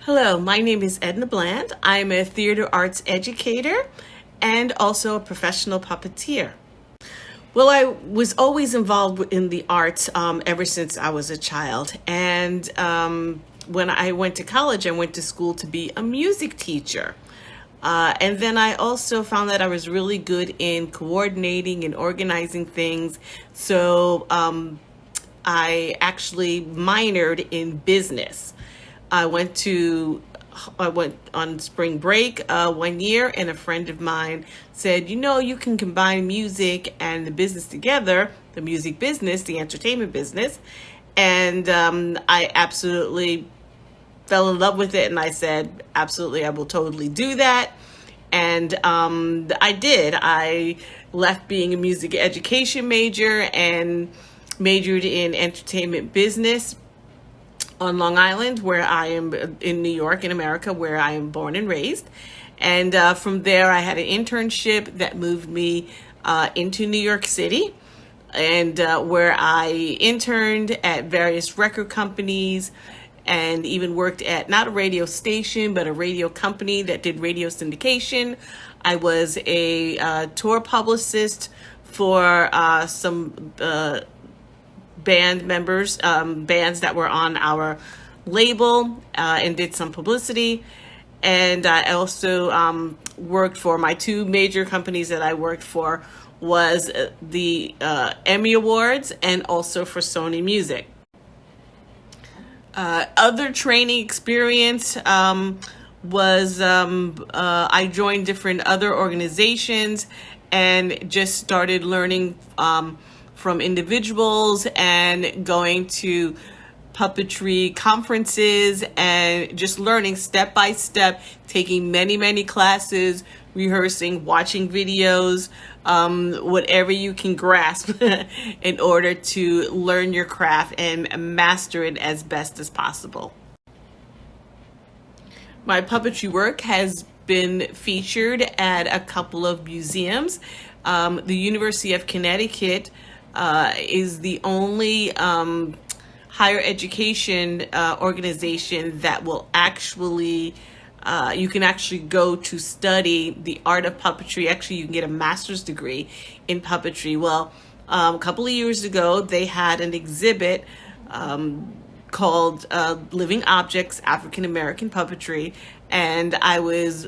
Hello, my name is Edna Bland. I'm a theater arts educator and also a professional puppeteer. Well, I was always involved in the arts ever since I was a child. And when I went to college, I went to school to be a music teacher. And then I also found that I was really good in coordinating and organizing things. So I actually minored in business. I went on spring break 1 year, and a friend of mine said, you can combine music and the business together, the music business, the entertainment business. And I absolutely fell in love with it. And I said, absolutely, I will totally do that. And I did. I left being a music education major and majored in entertainment business on Long Island, where I am in New York, in America, where I am born and raised. And from there, I had an internship that moved me into New York City, and where I interned at various record companies and even worked at not a radio station, but a radio company that did radio syndication. I was a tour publicist for some band members, bands that were on our label, and did some publicity. And I also worked for my two major companies that I worked for was the Emmy Awards and also for Sony Music. Other training experience was I joined different other organizations and just started learning from individuals and going to puppetry conferences and just learning step by step, taking many classes, rehearsing, watching videos, whatever you can grasp in order to learn your craft and master it as best as possible. My puppetry work has been featured at a couple of museums. The University of Connecticut is the only higher education organization that will actually, you can actually go to study the art of puppetry. Actually, you can get a master's degree in puppetry. Well, a couple of years ago, they had an exhibit called Living Objects, African American Puppetry, and I was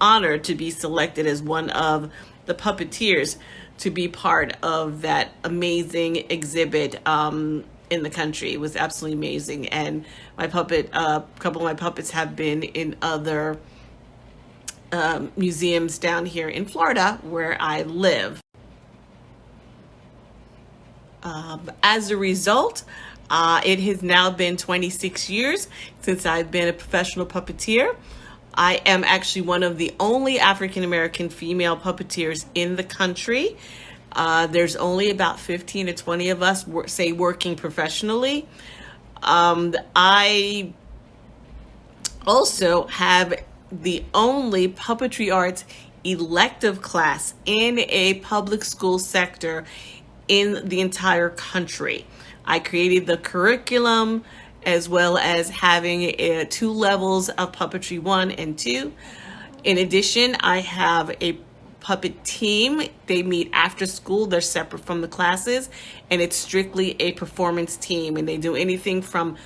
honored to be selected as one of the puppeteers to be part of that amazing exhibit in the country. It was absolutely amazing. And my puppet, a couple of my puppets have been in other museums down here in Florida where I live. As a result, it has now been 26 years since I've been a professional puppeteer. I am actually one of the only African-American female puppeteers in the country. There's only about 15 to 20 of us, say, working professionally. I also have the only puppetry arts elective class in a public school sector in the entire country. I created the curriculum as well as having 2 levels of puppetry 1 and 2. In addition, I have a puppet team. They meet after school. They're separate from the classes, and it's strictly a performance team, and they do anything from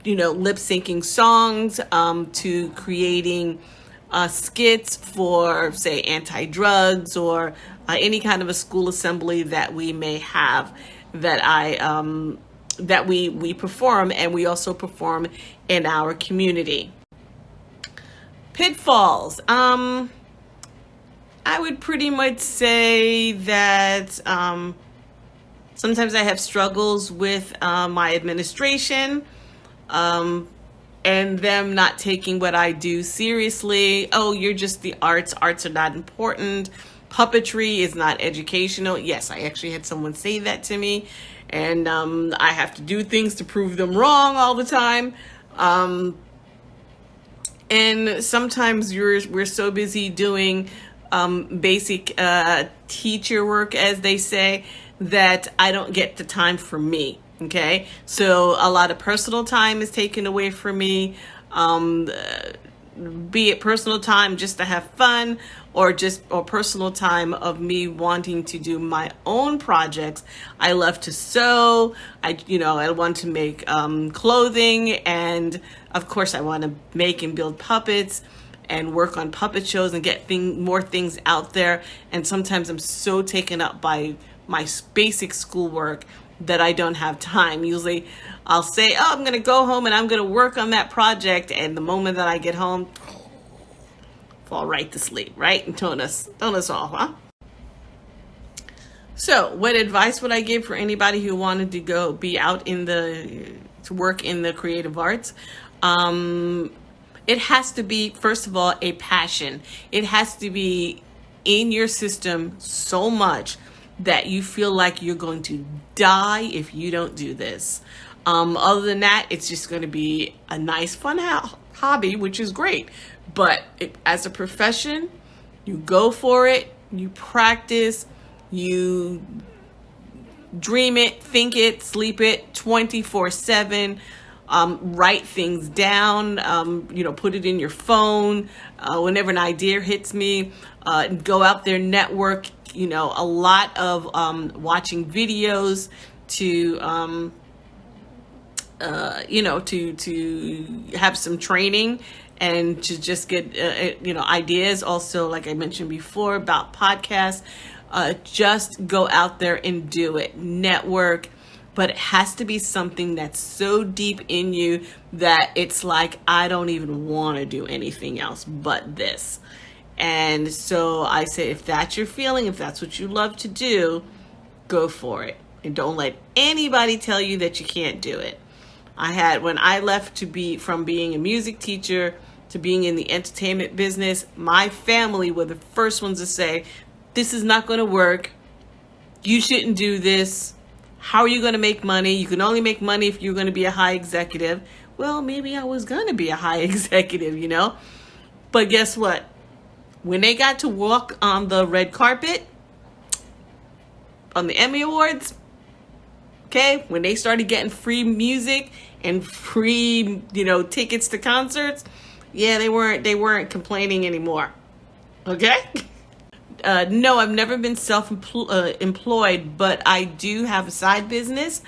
lip syncing songs to creating skits for, say, anti-drugs or any kind of a school assembly that we may have that we perform, and we also perform in our community. Pitfalls. I would pretty much say that sometimes I have struggles with my administration and them not taking what I do seriously. Oh, you're just the arts. Arts are not important. Puppetry is not educational. Yes, I actually had someone say that to me, and I have to do things to prove them wrong all the time. And sometimes we're so busy doing basic teacher work, as they say, that I don't get the time for me. Okay, so a lot of personal time is taken away from me. be it personal time just to have fun, or personal time of me wanting to do my own projects. I love to sew. I want to make clothing, and of course I want to make and build puppets and work on puppet shows and get more things out there. And sometimes I'm so taken up by my basic schoolwork that I don't have time. Usually I'll say, oh, I'm going to go home and I'm going to work on that project. And the moment that I get home, fall right to sleep, right? And don't us all, huh? So what advice would I give for anybody who wanted to go be out to work in the creative arts? It has to be, first of all, a passion. It has to be in your system so much that you feel like you're going to die if you don't do this. Other than that, it's just going to be a nice, fun hobby, which is great. But as a profession, you go for it, you practice, you dream it, think it, sleep it 24/7. Write things down, put it in your phone. Whenever an idea hits me, go out there, network, a lot of watching videos to have some training and to just get, ideas. Also, like I mentioned before about podcasts, just go out there and do it, network. But it has to be something that's so deep in you that it's like, I don't even want to do anything else but this. And so I say, if that's your feeling, if that's what you love to do, go for it. And don't let anybody tell you that you can't do it. When I left from being a music teacher to being in the entertainment business, my family were the first ones to say, this is not going to work. You shouldn't do this. How are you going to make money? You can only make money if you're going to be a high executive. Well, maybe I was going to be a high executive, But guess what? When they got to walk on the red carpet, on the Emmy Awards, okay, when they started getting free music and free, tickets to concerts, yeah, they weren't complaining anymore. Okay? No, I've never been self-employed, but I do have a side business.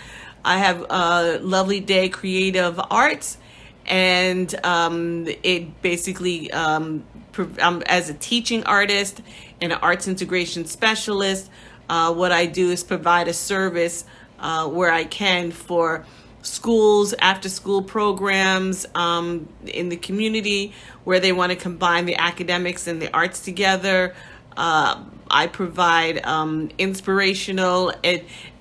I have Lovely Day Creative Arts, and it basically, as a teaching artist and an arts integration specialist, what I do is provide a service where I can for schools, after-school programs in the community where they want to combine the academics and the arts together. I provide inspirational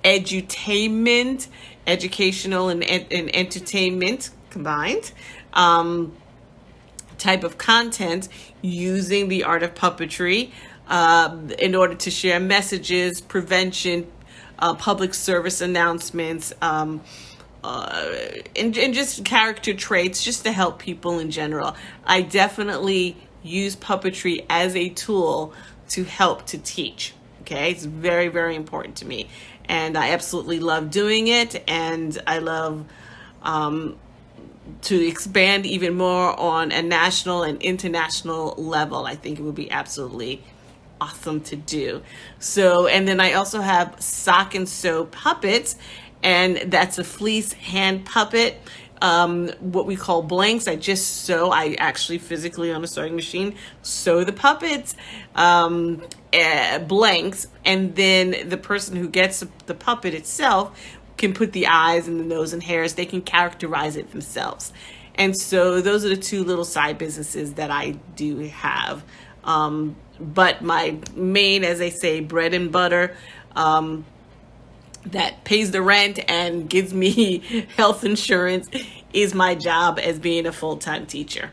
edutainment, educational and entertainment combined type of content using the art of puppetry in order to share messages, prevention, public service announcements, and just character traits, just to help people in general. I definitely use puppetry as a tool to help to teach. Okay, it's very, very important to me, and I absolutely love doing it, and I love to expand even more on a national and international level. I think it would be absolutely awesome to do. So, and then I also have Sock and Sew puppets, and that's a fleece hand puppet. What we call blanks. I actually physically on a sewing machine sew the puppets, blanks, and then the person who gets the puppet itself can put the eyes and the nose and hairs. They can characterize it themselves. And so those are the two little side businesses that I do have. But my main, as they say, bread and butter, that pays the rent and gives me health insurance is my job as being a full-time teacher.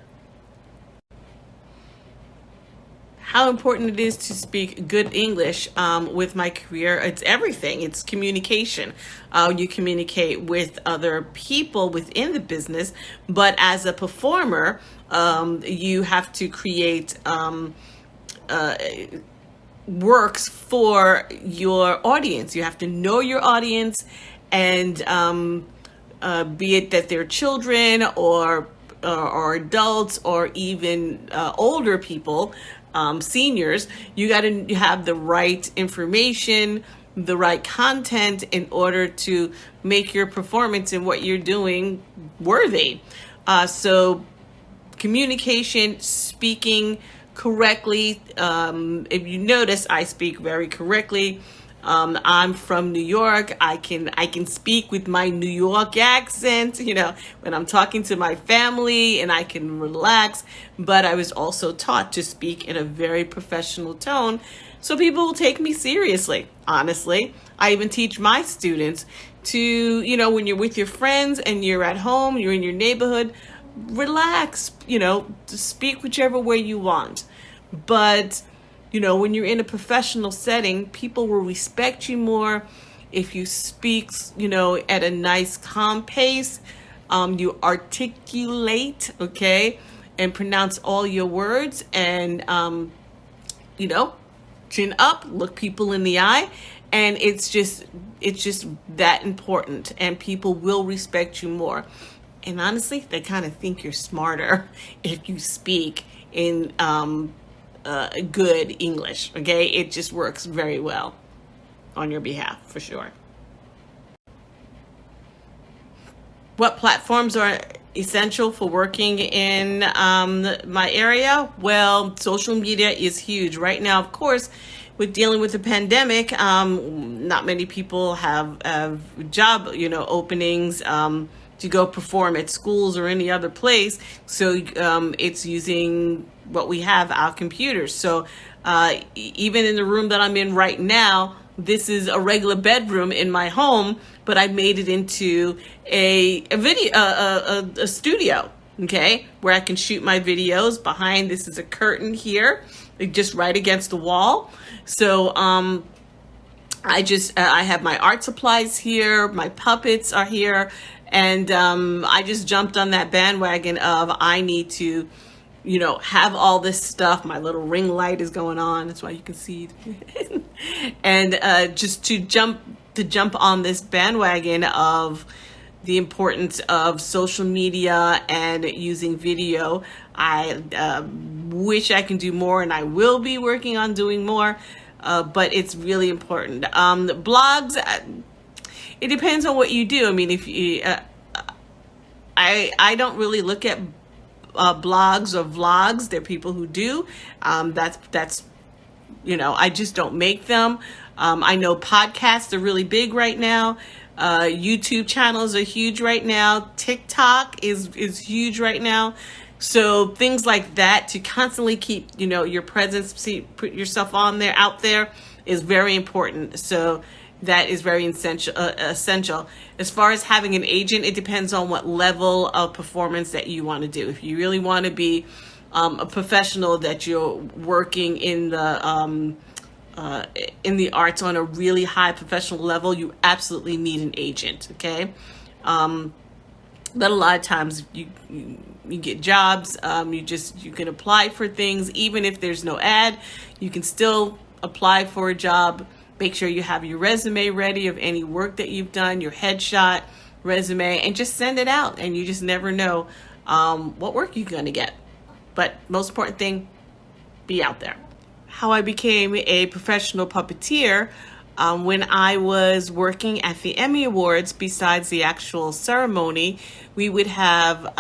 How important it is to speak good English with my career. It's everything. It's communication. You communicate with other people within the business, but as a performer, you have to create works for your audience. You have to know your audience, and be it that they're children or or adults or even older people, seniors, you got to have the right information, the right content in order to make your performance and what you're doing worthy. So communication, speaking correctly. If you notice, I speak very correctly. I'm from New York. I can speak with my New York accent, when I'm talking to my family, and I can relax. But I was also taught to speak in a very professional tone, so people will take me seriously. Honestly, I even teach my students to, when you're with your friends and you're at home, you're in your neighborhood, relax, speak whichever way you want. But when you're in a professional setting, people will respect you more if you speak, at a nice, calm pace. You articulate, okay, and pronounce all your words, and, chin up, look people in the eye. And it's just that important, and people will respect you more. And honestly, they kind of think you're smarter if you speak in good English, okay? It just works very well on your behalf, for sure. What platforms are essential for working in my area? Well, social media is huge. Right now, of course, with dealing with the pandemic, not many people have job, openings to go perform at schools or any other place. So it's using what we have, our computers. So even in the room that I'm in right now, this is a regular bedroom in my home, but I made it into a video, a studio, okay, where I can shoot my videos. Behind this is a curtain here, just right against the wall. So I have my art supplies here, my puppets are here, and I just jumped on that bandwagon of I need to, have all this stuff. My little ring light is going on. That's why you can see it. And just to jump on this bandwagon of the importance of social media and using video. I wish I can do more, and I will be working on doing more, but it's really important. Blogs, it depends on what you do. I mean, if you, I don't really look at blogs or vlogs. There are people who do. That's I just don't make them. I know podcasts are really big right now. YouTube channels are huge right now. TikTok is huge right now. So things like that, to constantly keep your presence, put yourself out there, is very important. So that is very essential. As far as having an agent, it depends on what level of performance that you want to do. If you really want to be a professional, that you're working in the arts on a really high professional level, you absolutely need an agent. Okay. But a lot of times you get jobs. You can apply for things even if there's no ad. You can still apply for a job. Make sure you have your resume ready of any work that you've done, your headshot, resume, and just send it out. And you just never know what work you're going to get. But most important thing, be out there. How I became a professional puppeteer, when I was working at the Emmy Awards, besides the actual ceremony, we would have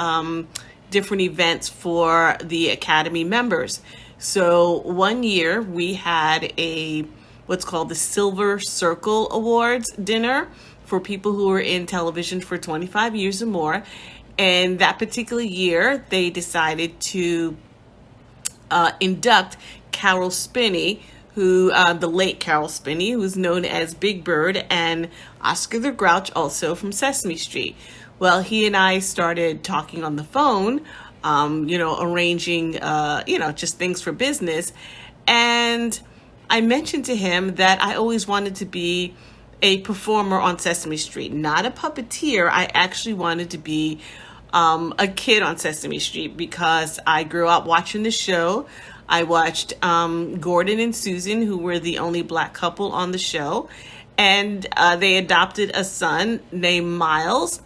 different events for the Academy members. So one year we had what's called the Silver Circle Awards dinner for people who were in television for 25 years or more. And that particular year, they decided to induct Carol Spinney, the late Carol Spinney, who's known as Big Bird, and Oscar the Grouch, also from Sesame Street. Well, he and I started talking on the phone, arranging, just things for business. And I mentioned to him that I always wanted to be a performer on Sesame Street, not a puppeteer. I actually wanted to be a kid on Sesame Street because I grew up watching the show. I watched Gordon and Susan, who were the only black couple on the show, and they adopted a son named Miles.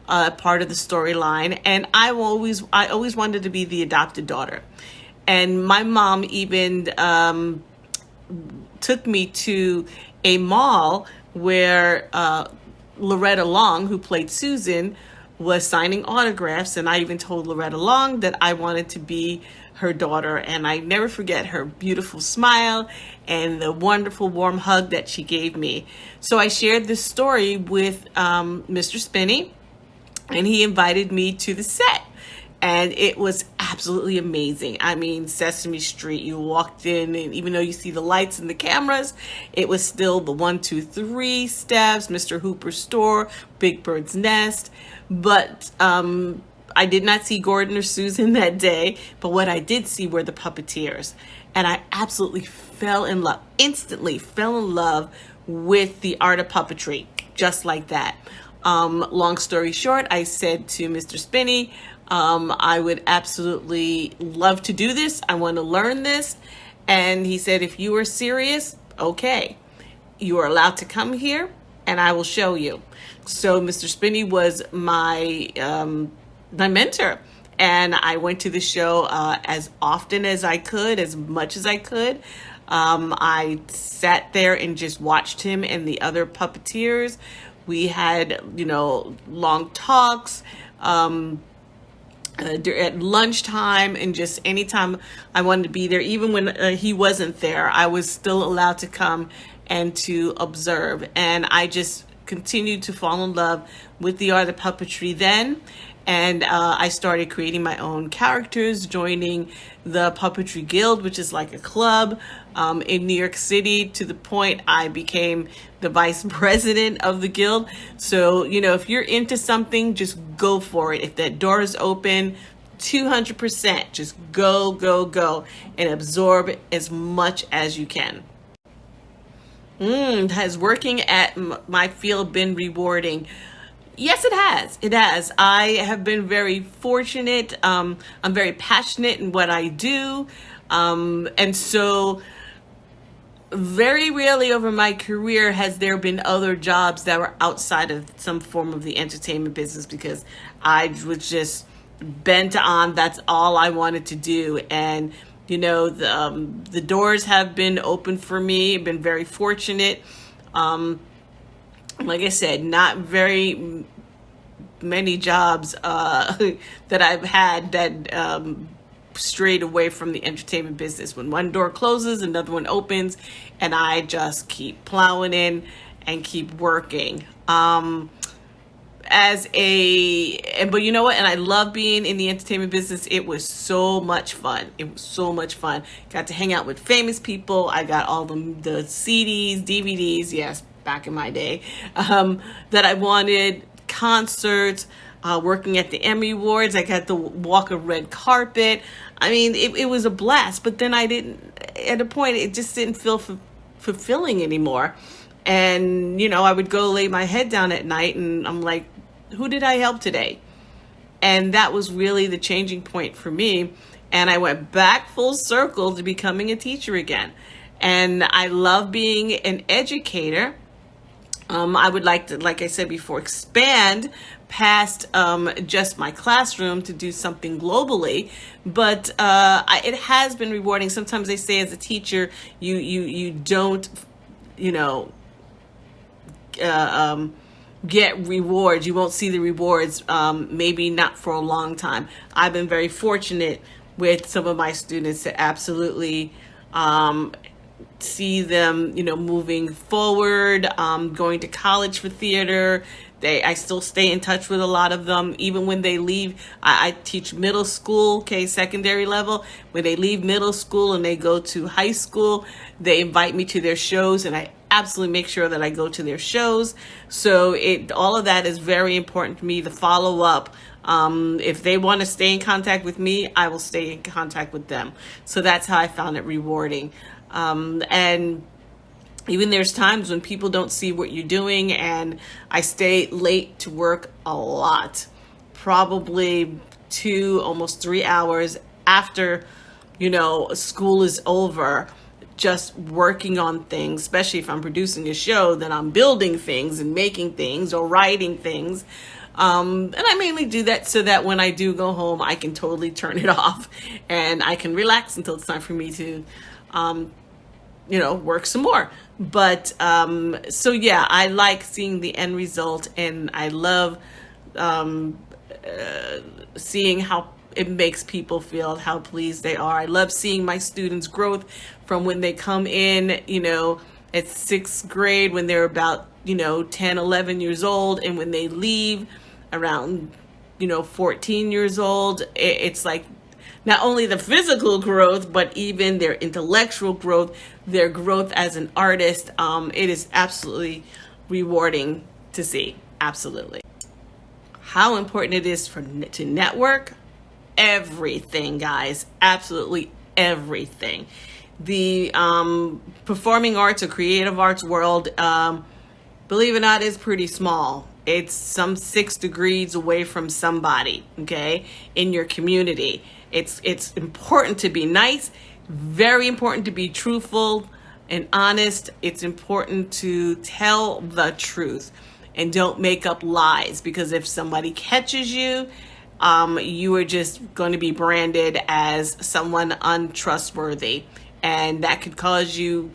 part of the storyline. And I always wanted to be the adopted daughter. And my mom even took me to a mall where Loretta Long, who played Susan, was signing autographs. And I even told Loretta Long that I wanted to be her daughter. And I never forget her beautiful smile and the wonderful warm hug that she gave me. So I shared this story with Mr. Spinney, and he invited me to the set. And it was absolutely amazing. I mean, Sesame Street, you walked in, and even though you see the lights and the cameras, it was still the 1, 2, 3 steps, Mr. Hooper's store, Big Bird's Nest. But I did not see Gordon or Susan that day. But what I did see were the puppeteers. And I absolutely fell in love, instantly fell in love with the art of puppetry, just like that. Long story short, I said to Mr. Spinney, I would absolutely love to do this. I want to learn this. And he said, if you are serious, okay, you are allowed to come here and I will show you. So Mr. Spinney was my mentor. And I went to the show as often as I could, as much as I could. I sat there and just watched him and the other puppeteers. We had, long talks. At lunchtime, and just anytime I wanted to be there, even when he wasn't there, I was still allowed to come and to observe. And I just continued to fall in love with the art of puppetry then. And I started creating my own characters, joining the Puppetry Guild, which is like a club in New York City, to the point I became the vice president of the guild. So, if you're into something, just go for it. If that door is open, 200%, just go, go, go, and absorb as much as you can. Has working at my field been rewarding? Yes, it has. It has. I have been very fortunate. I'm very passionate in what I do. And so very rarely over my career has there been other jobs that were outside of some form of the entertainment business, because I was just bent on that's all I wanted to do. And, the doors have been open for me. I've been very fortunate. Like I said, not very many jobs that I've had that strayed away from the entertainment business. When one door closes, another one opens, and I just keep plowing in and keep working. But you know what? And I love being in the entertainment business. It was so much fun. Got to hang out with famous people. I got all the CDs, DVDs, yes, back in my day, that I wanted, concerts, working at the Emmy Awards. I got to walk a red carpet. I mean, it was a blast, but then at a point, it just didn't feel fulfilling anymore. And, I would go lay my head down at night and I'm like, who did I help today? And that was really the changing point for me. And I went back full circle to becoming a teacher again. And I love being an educator. I would like to, like I said before, expand past just my classroom to do something globally. But it has been rewarding. Sometimes they say as a teacher, you don't, get rewards. You won't see the rewards, maybe not for a long time. I've been very fortunate with some of my students to absolutely see them, moving forward, going to college for theater. I still stay in touch with a lot of them, even when they leave. I teach middle school, secondary level. When they leave middle school and they go to high school, they invite me to their shows, and I absolutely make sure that I go to their shows. So all of that is very important to me, the follow up. If they want to stay in contact with me, I will stay in contact with them. So that's how I found it rewarding. And even there's times when people don't see what you're doing, and I stay late to work a lot, probably 2, almost 3 hours after, school is over, just working on things. Especially if I'm producing a show, then I'm building things and making things or writing things. And I mainly do that so that when I do go home, I can totally turn it off and I can relax until it's time for me to, work some more. But so yeah, I like seeing the end result, and I love seeing how it makes people feel, how pleased they are. I love seeing my students' growth from when they come in, at sixth grade, when they're about, 10, 11 years old, and when they leave around, 14 years old. It's like not only the physical growth, but even their intellectual growth, their growth as an artist. It is absolutely rewarding to see. Absolutely. How important it is to network? Everything, guys. Absolutely everything. The performing arts or creative arts world, believe it or not, is pretty small. It's some 6 degrees away from somebody, okay, in your community. It's important to be nice, very important to be truthful and honest. It's important to tell the truth and don't make up lies, because if somebody catches you, you are just going to be branded as someone untrustworthy, and that could cause you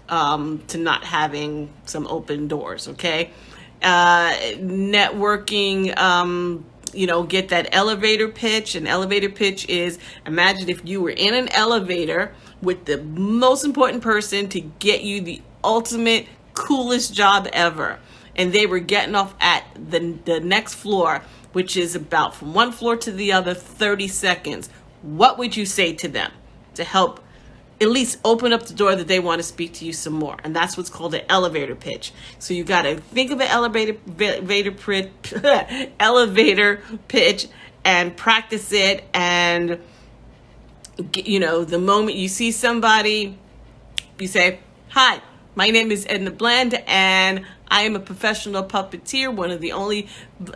to not having some open doors, okay? Networking, get that elevator pitch. An elevator pitch is, imagine if you were in an elevator with the most important person to get you the ultimate coolest job ever, and they were getting off at the next floor, which is about from one floor to the other 30 seconds. What would you say to them to help at least open up the door that they want to speak to you some more? And that's what's called an elevator pitch. So you got to think of an elevator pitch and practice it. And, the moment you see somebody, you say, "Hi, my name is Edna Bland, and I am a professional puppeteer, one of the only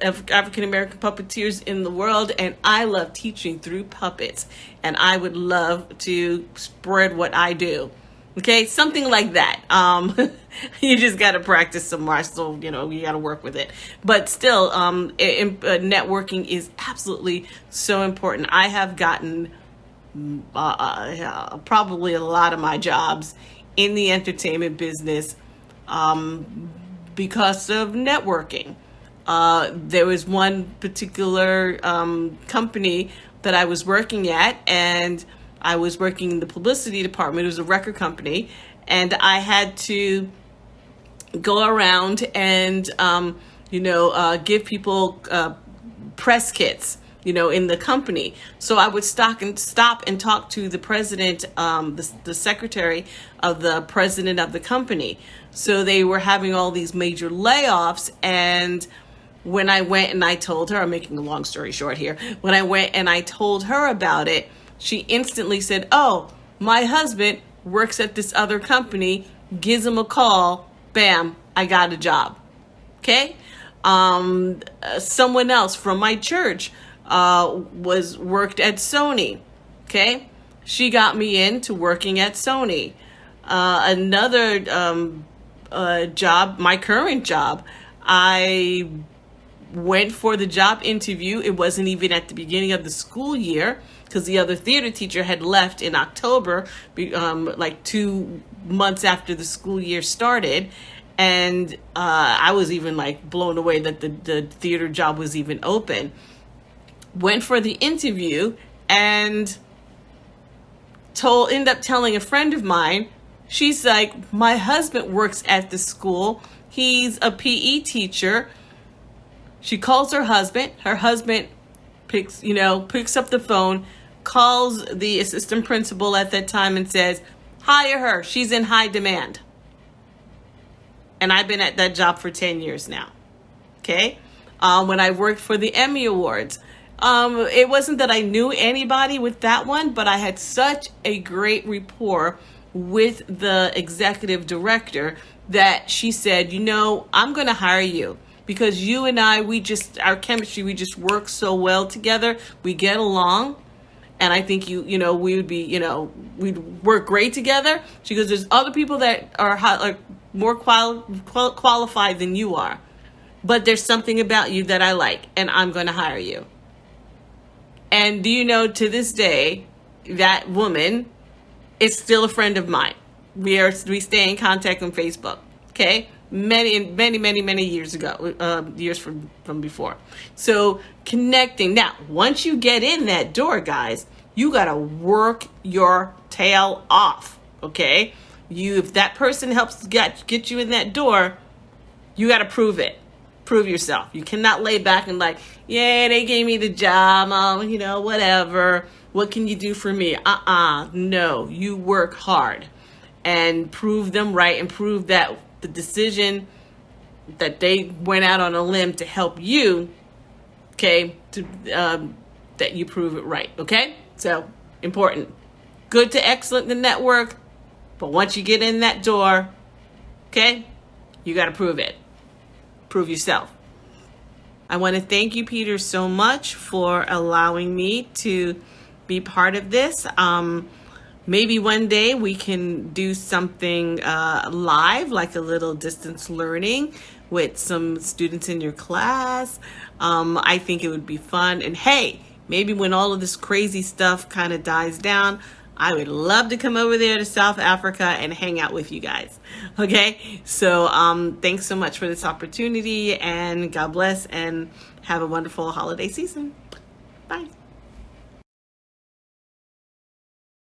African-American puppeteers in the world, and I love teaching through puppets, and I would love to spread what I do." Okay, something like that. You just got to practice some more. So, you got to work with it. But still, networking is absolutely so important. I have gotten probably a lot of my jobs in the entertainment business because of networking. There was one particular company that I was working at, and I was working in the publicity department. It was a record company, and I had to go around and give people press kits, in the company. So I would stop and talk to the president, the secretary of the president of the company. So they were having all these major layoffs, and when I went and I told her, I'm making a long story short here, when I went and I told her about it, she instantly said, "Oh, my husband works at this other company, gives him a call, bam, I got a job." Okay? Someone else from my church worked at Sony. Okay? She got me into working at Sony. Another job, my current job, I went for the job interview. It wasn't even at the beginning of the school year, because the other theater teacher had left in October, like 2 months after the school year started. And I was even like blown away that the theater job was even open. Went for the interview and ended up telling a friend of mine. She's like, "My husband works at the school. He's a PE teacher." She calls her husband. Her husband picks up the phone, calls the assistant principal at that time and says, "Hire her. She's in high demand." And I've been at that job for 10 years now. Okay? When I worked for the Emmy Awards, it wasn't that I knew anybody with that one, but I had such a great rapport with the executive director that she said, "I'm going to hire you because you and I, our chemistry, we just work so well together. We get along. And I think we would be, we'd work great together." She goes, "There's other people that are more qualified than you are." but there's something about you that I like, and I'm going to hire you. And do you know, to this day, that woman is still a friend of mine. We stay in contact on Facebook. Okay, many years ago, years from before. So connecting. Now, once you get in that door, guys, you gotta work your tail off. Okay, if that person helps get you in that door, you gotta prove it. Prove yourself. You cannot lay back and like, yeah, they gave me the job, whatever. What can you do for me? No, you work hard and prove them right, and prove that the decision that they went out on a limb to help you, okay, that you prove it right, okay? So, important. Good to excellent the network, but once you get in that door, okay, you got to prove it. Prove yourself. I want to thank you, Peter, so much for allowing me to be part of this. Maybe one day we can do something live, like a little distance learning with some students in your class. I think it would be fun. And hey, maybe when all of this crazy stuff kind of dies down, I would love to come over there to South Africa and hang out with you guys. Okay, so thanks so much for this opportunity, and God bless, and have a wonderful holiday season. Bye.